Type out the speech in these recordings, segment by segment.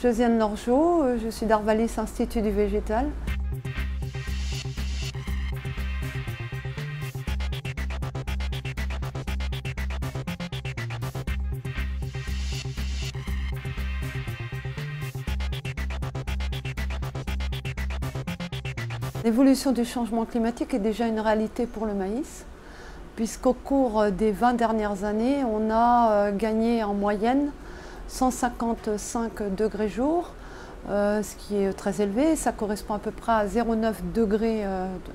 Josiane Lorgeau, je suis d'Arvalis Institut du Végétal. L'évolution du changement climatique est déjà une réalité pour le maïs, puisqu'au cours des 20 dernières années, on a gagné en moyenne 155 degrés jour, ce qui est très élevé. Ça correspond à peu près à 0,9 degrés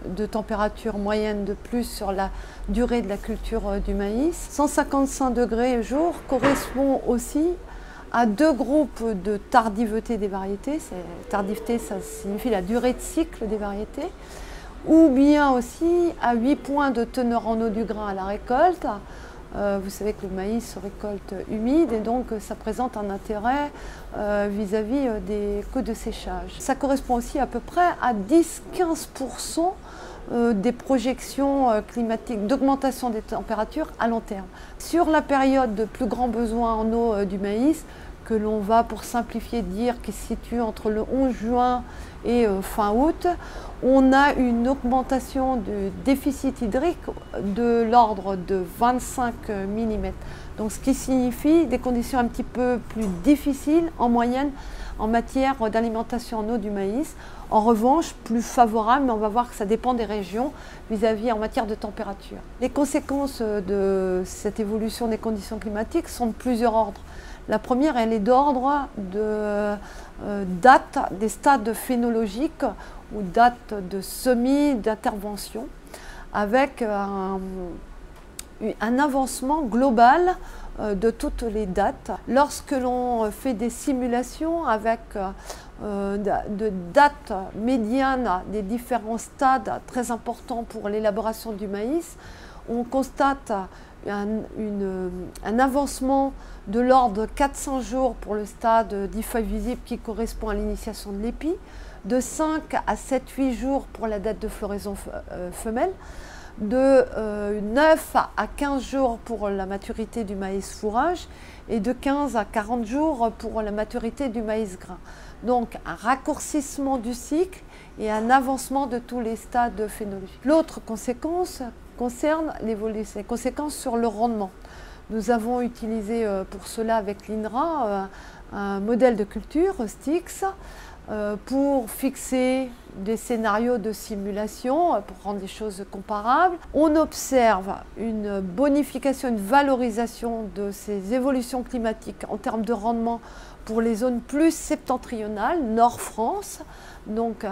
de température moyenne de plus sur la durée de la culture du maïs. 155 degrés jour correspond aussi à deux groupes de tardiveté des variétés. Tardiveté, ça signifie la durée de cycle des variétés, ou bien aussi à 8 points de teneur en eau du grain à la récolte. Vous savez que le maïs se récolte humide et donc ça présente un intérêt vis-à-vis des coûts de séchage. Ça correspond aussi à peu près à 10-15% des projections climatiques d'augmentation des températures à long terme. Sur la période de plus grand besoin en eau du maïs, que l'on va, pour simplifier, dire qui se situe entre le 11 juin et fin août, on a une augmentation du déficit hydrique de l'ordre de 25 mm. Donc, ce qui signifie des conditions un petit peu plus difficiles en moyenne en matière d'alimentation en eau du maïs. En revanche, plus favorable, mais on va voir que ça dépend des régions vis-à-vis en matière de température. Les conséquences de cette évolution des conditions climatiques sont de plusieurs ordres. La première, elle est d'ordre de date des stades phénologiques ou date de semis d'intervention, avec un avancement global de toutes les dates. Lorsque l'on fait des simulations avec de dates médianes des différents stades très importants pour l'élaboration du maïs, on constate un avancement de l'ordre de 400 jours pour le stade dit feuille visible qui correspond à l'initiation de l'épi, de 5 à 7-8 jours pour la date de floraison femelle, de 9 à 15 jours pour la maturité du maïs fourrage et de 15 à 40 jours pour la maturité du maïs grain. Donc un raccourcissement du cycle et un avancement de tous les stades phénologiques. L'autre conséquence concerne les conséquences sur le rendement. Nous avons utilisé pour cela avec l'INRA un modèle de culture, STIX, pour fixer des scénarios de simulation, pour rendre les choses comparables. On observe une bonification, une valorisation de ces évolutions climatiques en termes de rendement pour les zones plus septentrionales, Nord-France, donc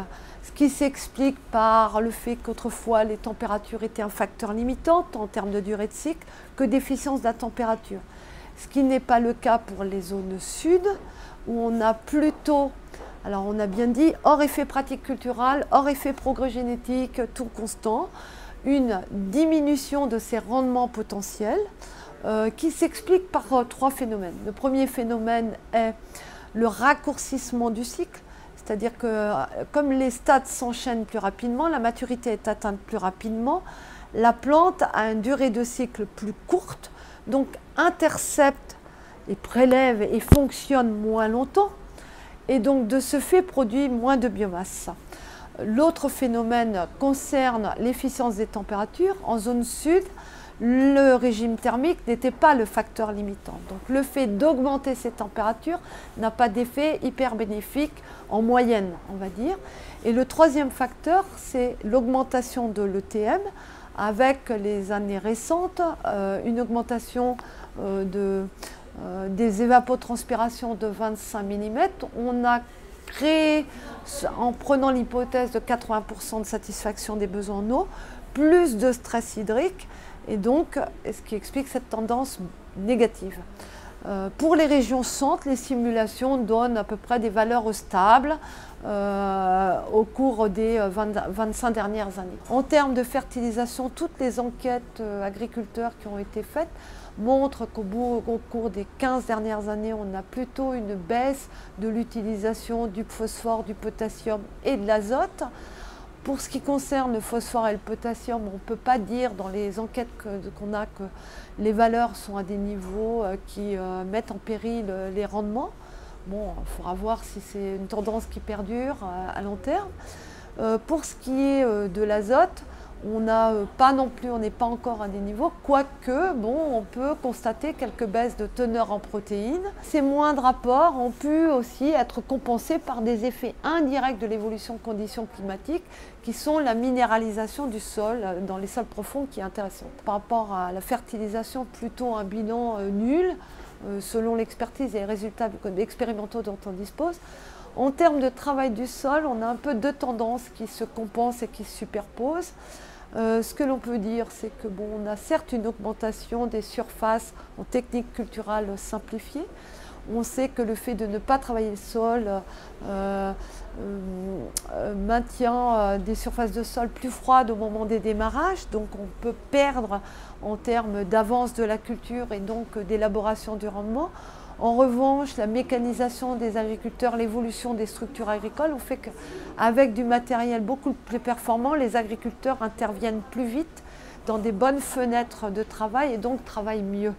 ce qui s'explique par le fait qu'autrefois les températures étaient un facteur limitant en termes de durée de cycle que déficience de la température. Ce qui n'est pas le cas pour les zones sud, où on a plutôt, alors on a bien dit, hors effet pratique culturelle, hors effet progrès génétique, tout constant, une diminution de ces rendements potentiels qui s'explique par trois phénomènes. Le premier phénomène est le raccourcissement du cycle, c'est-à-dire que comme les stades s'enchaînent plus rapidement, la maturité est atteinte plus rapidement, la plante a une durée de cycle plus courte, donc intercepte et prélève et fonctionne moins longtemps, et donc de ce fait produit moins de biomasse. L'autre phénomène concerne l'efficience des températures. En zone sud, le régime thermique n'était pas le facteur limitant. Donc le fait d'augmenter ces températures n'a pas d'effet hyper bénéfique en moyenne, on va dire. Et le troisième facteur, c'est l'augmentation de l'ETM avec les années récentes, une augmentation des évapotranspirations de 25 mm. On a créé, en prenant l'hypothèse de 80% de satisfaction des besoins en eau, plus de stress hydrique, et donc ce qui explique cette tendance négative. Pour les régions centres, les simulations donnent à peu près des valeurs stables au cours des 25 dernières années. En termes de fertilisation, toutes les enquêtes agriculteurs qui ont été faites montrent qu'au cours des 15 dernières années, on a plutôt une baisse de l'utilisation du phosphore, du potassium et de l'azote. Pour ce qui concerne le phosphore et le potassium, on ne peut pas dire dans les enquêtes qu'on a que les valeurs sont à des niveaux qui mettent en péril les rendements. Bon, il faudra voir si c'est une tendance qui perdure à long terme. Pour ce qui est de l'azote, on n'est pas encore à des niveaux, quoique, bon, on peut constater quelques baisses de teneur en protéines. Ces moindres apports ont pu aussi être compensés par des effets indirects de l'évolution de conditions climatiques, qui sont la minéralisation du sol dans les sols profonds, qui est intéressante. Par rapport à la fertilisation, plutôt un bilan nul, selon l'expertise et les résultats expérimentaux dont on dispose. En termes de travail du sol, on a un peu deux tendances qui se compensent et qui se superposent. Ce que l'on peut dire, c'est que bon, on a certes une augmentation des surfaces en techniques culturales simplifiées. On sait que le fait de ne pas travailler le sol maintient des surfaces de sol plus froides au moment des démarrages, donc on peut perdre en termes d'avance de la culture et donc d'élaboration du rendement. En revanche, la mécanisation des agriculteurs, l'évolution des structures agricoles ont fait qu'avec du matériel beaucoup plus performant, les agriculteurs interviennent plus vite dans des bonnes fenêtres de travail et donc travaillent mieux.